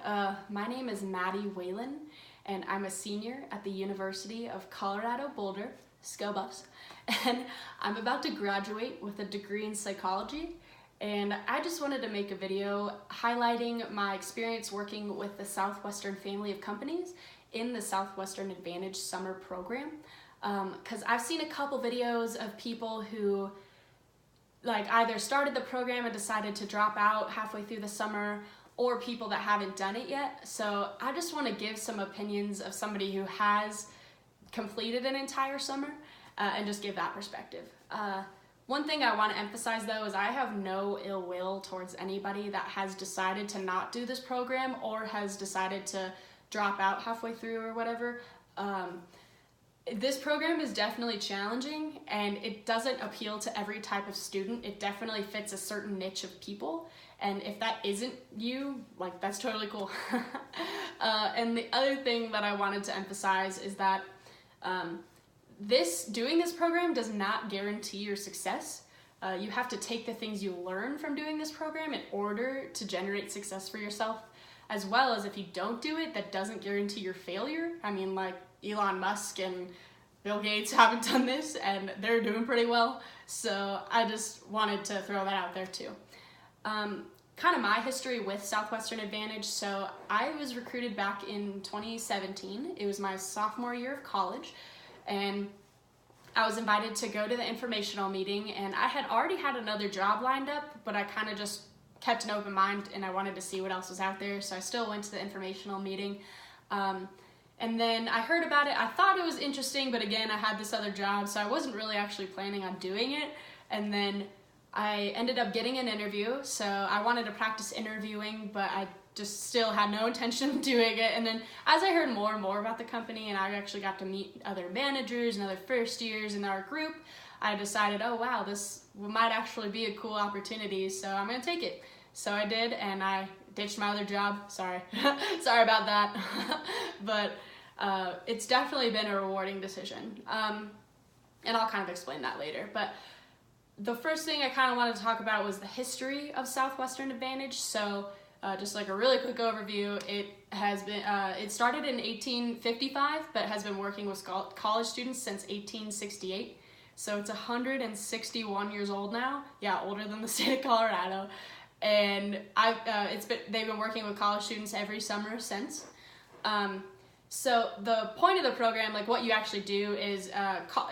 My name is Maddie Whelan, and I'm a senior at the University of Colorado Boulder, Go Buffs, and I'm about to graduate with a degree in psychology. And I just wanted to make a video highlighting my experience working with the Southwestern family of companies in the Southwestern Advantage summer program. Because I've seen a couple videos of people who either started the program and decided to drop out halfway through the summer, or people that haven't done it yet. So I just want to give some opinions of somebody who has completed an entire summer and just give that perspective. One thing I want to emphasize though is I have no ill will towards anybody that has decided to not do this program or has decided to drop out halfway through or whatever. This program is definitely challenging and it doesn't appeal to every type of student. It definitely fits a certain niche of people. And if that isn't you, that's totally cool. And the other thing that I wanted to emphasize is that doing this program does not guarantee your success. You have to take the things you learn from doing this program in order to generate success for yourself, as well as if you don't do it, that doesn't guarantee your failure. I mean, Elon Musk and Bill Gates haven't done this and they're doing pretty well. So I just wanted to throw that out there too. Kind of my history with Southwestern Advantage. So I was recruited back in 2017. It was my sophomore year of college, and I was invited to go to the informational meeting, and I had already had another job lined up, but I kind of just kept an open mind and I wanted to see what else was out there. So I still went to the informational meeting. And then I heard about it. I thought it was interesting, but again, I had this other job, so I wasn't really actually planning on doing it. And then I ended up getting an interview, so I wanted to practice interviewing, but I just still had no intention of doing it. And then as I heard more and more about the company and I actually got to meet other managers and other first years in our group, I decided, oh wow, this might actually be a cool opportunity, so I'm gonna take it. So I did, and I ditched my other job. Sorry. Sorry about that. But it's definitely been a rewarding decision. And I'll kind of explain that later. But the first thing I kind of wanted to talk about was the history of Southwestern Advantage. So just a really quick overview, it started in 1855, but has been working with college students since 1868. So it's 161 years old now. Yeah, older than the state of Colorado. And they've been working with college students every summer since. So the point of the program, what you actually do is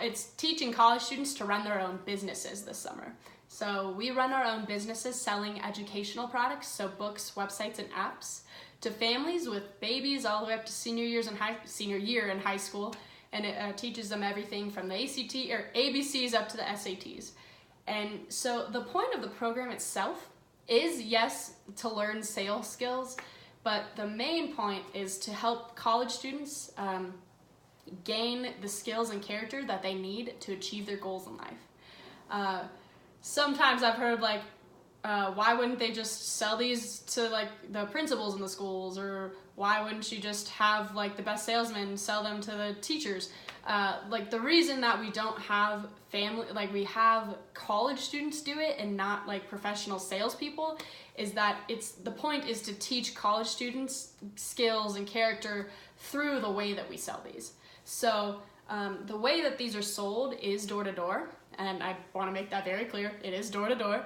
it's teaching college students to run their own businesses this summer. So we run our own businesses selling educational products, so books, websites, and apps, to families with babies all the way up to senior year in high school, and it teaches them everything from the ACT or ABCs up to the SATs. And so the point of the program itself is, yes, to learn sales skills, but the main point is to help college students gain the skills and character that they need to achieve their goals in life. Sometimes I've heard why wouldn't they just sell these to the principals in the schools, or why wouldn't you just have the best salesman sell them to the teachers? The reason that we don't have we have college students do it and not professional salespeople is that the point is to teach college students skills and character through the way that we sell these. So the way that these are sold is door to door. And I want to make that very clear. It is door to door.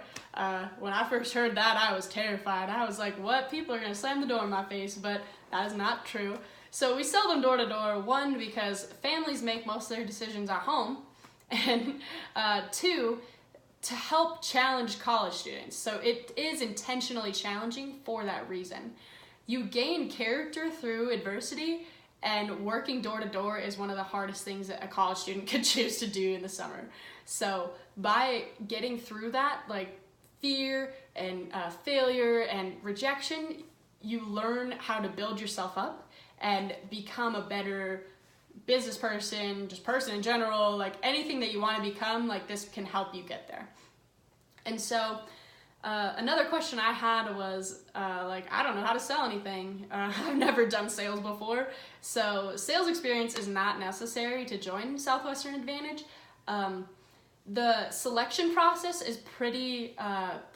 When I first heard that, I was terrified. I was like, what? People are going to slam the door in my face, but that is not true. So we sell them door to door, one, because families make most of their decisions at home, and two, to help challenge college students. So it is intentionally challenging for that reason. You gain character through adversity, and working door to door is one of the hardest things that a college student could choose to do in the summer. So by getting through that, fear and failure and rejection, you learn how to build yourself up and become a better business person, just person in general, anything that you want to become, this can help you get there. And so another question I had was, I don't know how to sell anything. I've never done sales before. So sales experience is not necessary to join Southwestern Advantage. The selection process is pretty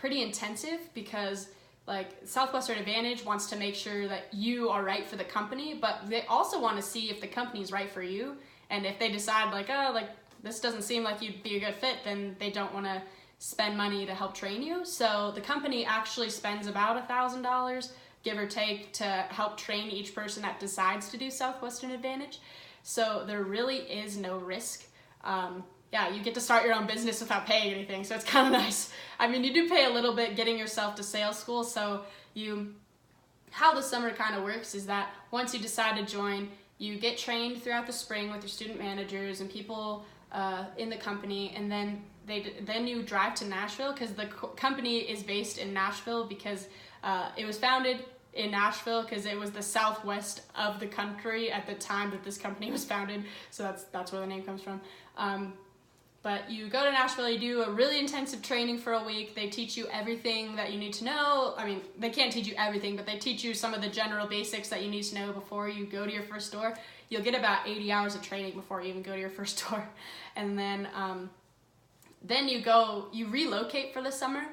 intensive because like Southwestern Advantage wants to make sure that you are right for the company, but they also want to see if the company is right for you. And if they decide like, oh, like this doesn't seem like you'd be a good fit, then they don't want to spend money to help train you. So the company actually spends about $1,000, give or take, to help train each person that decides to do Southwestern Advantage. So there really is no risk. Yeah, you get to start your own business without paying anything, so it's kind of nice. I mean, you do pay a little bit getting yourself to sales school, so how the summer kind of works is that once you decide to join, you get trained throughout the spring with your student managers and people in the company, and then you drive to Nashville, because the company is based in Nashville because it was founded in Nashville because it was the southwest of the country at the time that this company was founded, so that's where the name comes from. But you go to Nashville, you do a really intensive training for a week. They teach you everything that you need to know. I mean, they can't teach you everything, but they teach you some of the general basics that you need to know before you go to your first tour. You'll get about 80 hours of training before you even go to your first tour. And then you relocate for the summer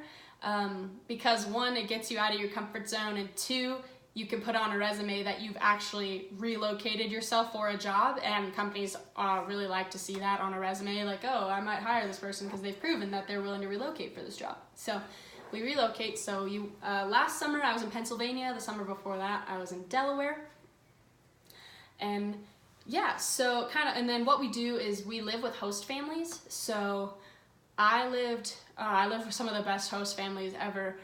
because one, it gets you out of your comfort zone, and two, you can put on a resume that you've actually relocated yourself for a job, and companies really like to see that on a resume, like, oh, I might hire this person because they've proven that they're willing to relocate for this job. So we relocate. So last summer I was in Pennsylvania. The summer before that I was in Delaware. And yeah, so and then what we do is we live with host families. So I lived with some of the best host families ever.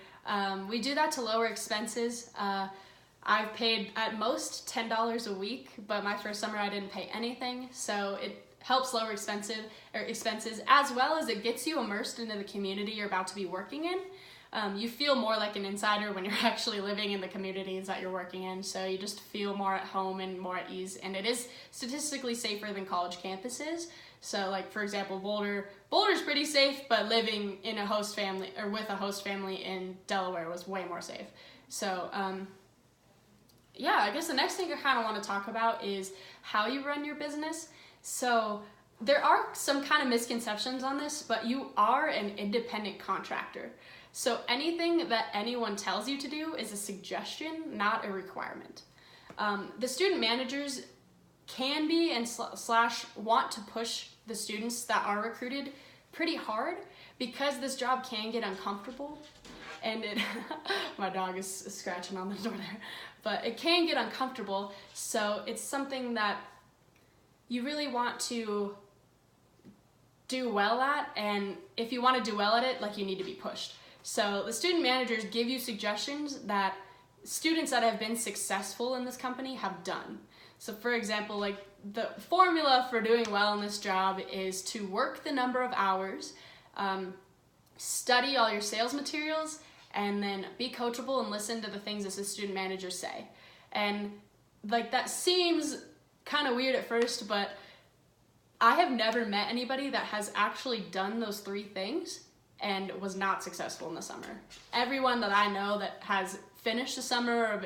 We do that to lower expenses. I've paid at most $10 a week, but my first summer I didn't pay anything, so it helps lower expenses, as well as it gets you immersed into the community you're about to be working in. You feel more like an insider when you're actually living in the communities that you're working in, so you just feel more at home and more at ease, and it is statistically safer than college campuses. So like, for example, Boulder's pretty safe, but living in a host family or with a host family in Delaware was way more safe. So yeah, I guess the next thing I kind of want to talk about is how you run your business. So there are some kind of misconceptions on this, but you are an independent contractor. So anything that anyone tells you to do is a suggestion, not a requirement. The student managers can be and / want to push the students that are recruited pretty hard, because this job can get uncomfortable. And my dog is scratching on the door there, but it can get uncomfortable. So it's something that you really want to do well at, and if you want to do well at it, like, you need to be pushed. So the student managers give you suggestions that students that have been successful in this company have done. So for example, like, the formula for doing well in this job is to work the number of hours, study all your sales materials, and then be coachable and listen to the things that the student managers say. And like, that seems kind of weird at first, but I have never met anybody that has actually done those three things and was not successful in the summer. Everyone that I know that has finished the summer or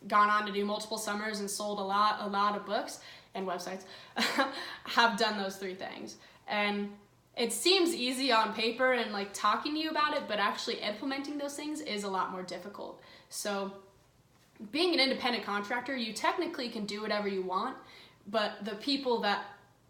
gone on to do multiple summers and sold a lot of books and websites have done those three things. And it seems easy on paper and like talking to you about it, but actually implementing those things is a lot more difficult. So being an independent contractor, you technically can do whatever you want, but the people that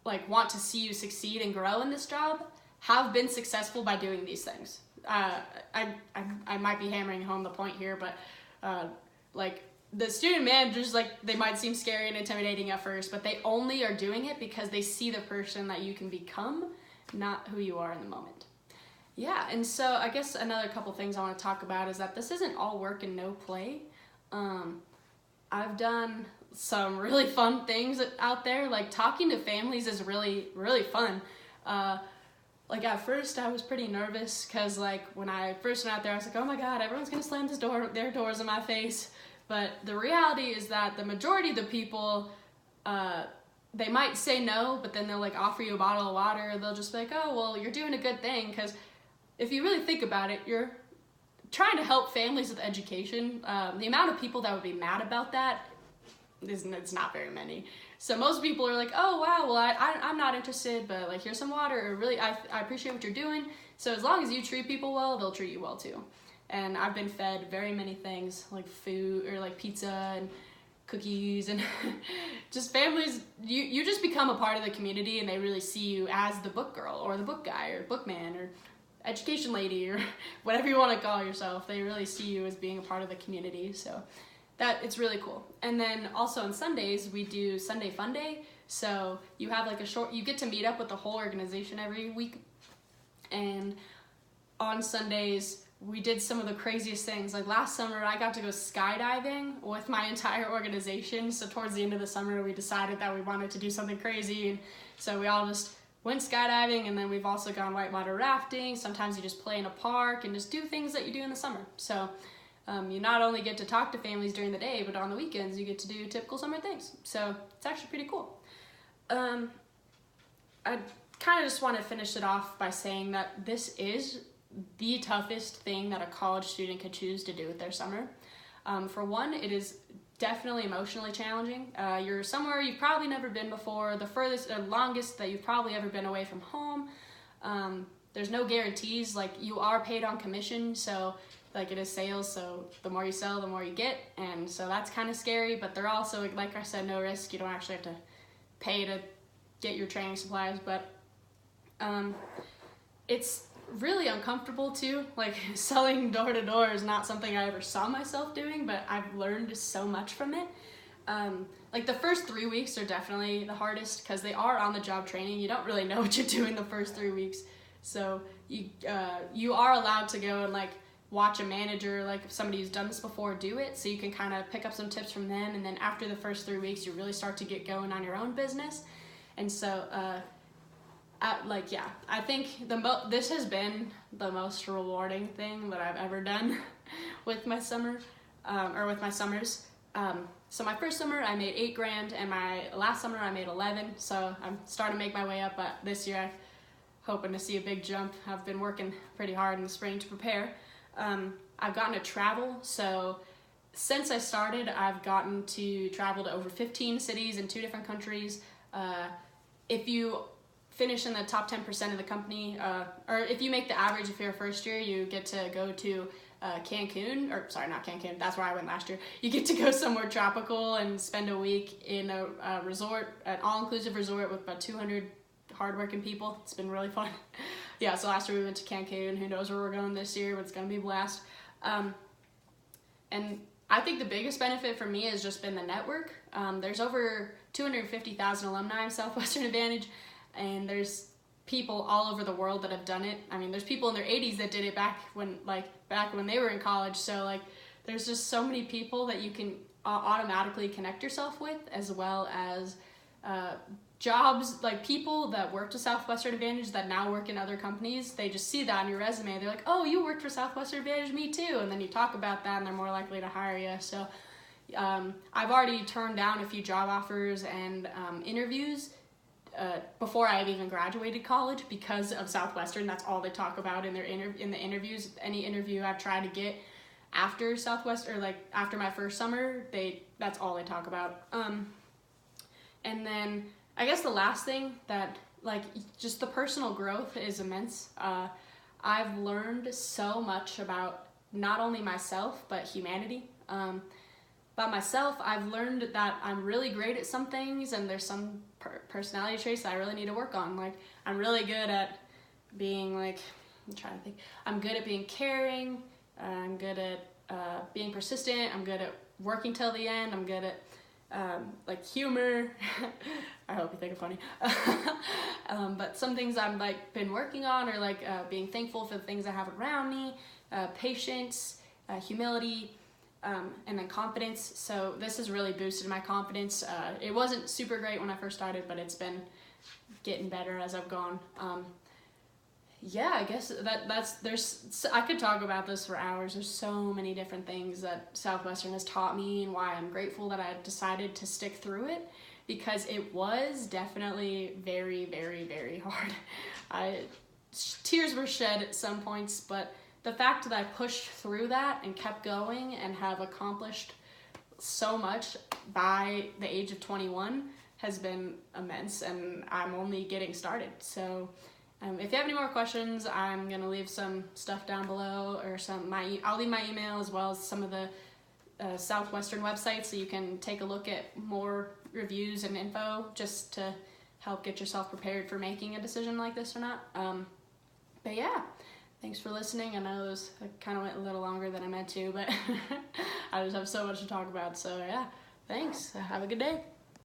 like want to see you succeed and grow in this job have been successful by doing these things. I might be hammering home the point here, but like, the student managers, like, they might seem scary and intimidating at first, but they only are doing it because they see the person that you can become, not who you are in the moment. Yeah, and so I guess another couple things I want to talk about is that this isn't all work and no play. I've done some really fun things out there. Like, talking to families is really, really fun. Like, at first I was pretty nervous because, like, when I first went out there, I was like, oh my god, everyone's gonna slam their doors in my face. But the reality is that the majority of the people, they might say no, but then they'll like offer you a bottle of water. They'll just be like, oh, well, you're doing a good thing. Because if you really think about it, you're trying to help families with education. The amount of people that would be mad about that it's not very many. So most people are like, oh wow, well I'm not interested, but like, here's some water, or really I appreciate what you're doing. So as long as you treat people well, they'll treat you well too. and I've been fed very many things like food or like pizza and cookies and just families. You just become a part of the community, and they really see you as the book girl or the book guy or bookman or education lady or whatever you want to call yourself. They really see you as being a part of the community, so that it's really cool. And then also on Sundays we do Sunday Fun Day, so you have like you get to meet up with the whole organization every week, and on Sundays we did some of the craziest things. Like last summer I got to go skydiving with my entire organization, so towards the end of the summer we decided that we wanted to do something crazy, and so we all just went skydiving. And then we've also gone whitewater rafting. Sometimes you just play in a park and just do things that you do in the summer. So you not only get to talk to families during the day, but on the weekends you get to do typical summer things. So it's actually pretty cool. I kind of just want to finish it off by saying that this is the toughest thing that a college student could choose to do with their summer. For one, it is definitely emotionally challenging. You're somewhere you've probably never been before, the furthest or longest that you've probably ever been away from home. There's no guarantees. Like, you are paid on commission, so like it is sales, so the more you sell, the more you get, and so that's kind of scary. But they're also, like I said, no risk. You don't actually have to pay to get your training supplies, but it's really uncomfortable too. Like, selling door to door is not something I ever saw myself doing, but I've learned so much from it. Like, the first 3 weeks are definitely the hardest because they are on the job training. You don't really know what you're doing the first 3 weeks, so you are allowed to go and like watch a manager, like somebody who's done this before, do it, so you can kind of pick up some tips from them. And then after the first 3 weeks you really start to get going on your own business. And so I think this has been the most rewarding thing that I've ever done with my summer, or with my summers. So my first summer I made $8,000, and my last summer I made 11. So I'm starting to make my way up, but this year I'm hoping to see a big jump. I've been working pretty hard in the spring to prepare. I've gotten to travel, so since I started I've gotten to travel to over 15 cities in 2 different countries. If you finish in the top 10% of the company, or if you make the average, if you're a first year, you get to go to Cancun, or sorry, not Cancun, that's where I went last year. You get to go somewhere tropical and spend a week in a resort, an all-inclusive resort with about 200 hardworking people. It's been really fun. Yeah, so last year we went to Cancun. Who knows where we're going this year, but it's gonna be a blast. And I think the biggest benefit for me has just been the network. There's over 250,000 alumni of Southwestern Advantage, and there's people all over the world that have done it. I mean, there's people in their 80s that did it back when they were in college. So like, there's just so many people that you can automatically connect yourself with, as well as jobs, like people that worked at Southwestern Advantage that now work in other companies. They just see that on your resume. They're like, oh, you worked for Southwestern Advantage? Me too. And then you talk about that, and they're more likely to hire you. So I've already turned down a few job offers and interviews before I've even graduated college because of Southwestern. That's all they talk about in the interviews. Any interview I've tried to get after Southwestern, or like after my first summer, that's all they talk about. And then I guess the last thing, that like just the personal growth is immense. I've learned so much about not only myself but humanity. About myself, I've learned that I'm really great at some things, and there's some personality traits that I really need to work on. Like, I'm really good at being I'm good at being caring. I'm good at being persistent. I'm good at working till the end. I'm good at like humor. I hope you think it's funny. But some things I'm like been working on are like being thankful for the things I have around me, patience, humility, and then confidence. So this has really boosted my confidence. It wasn't super great when I first started, but it's been getting better as I've gone. Yeah, I guess I could talk about this for hours. There's so many different things that Southwestern has taught me, and why I'm grateful that I decided to stick through it, because it was definitely very, very, very hard. Tears were shed at some points, but the fact that I pushed through that and kept going and have accomplished so much by the age of 21 has been immense, and I'm only getting started. So If you have any more questions, I'm gonna leave some stuff down below, or I'll leave my email as well as some of the Southwestern websites, so you can take a look at more reviews and info just to help get yourself prepared for making a decision like this or not. But yeah, thanks for listening. I know I kind of went a little longer than I meant to, but I just have so much to talk about. So yeah, thanks. Have a good day.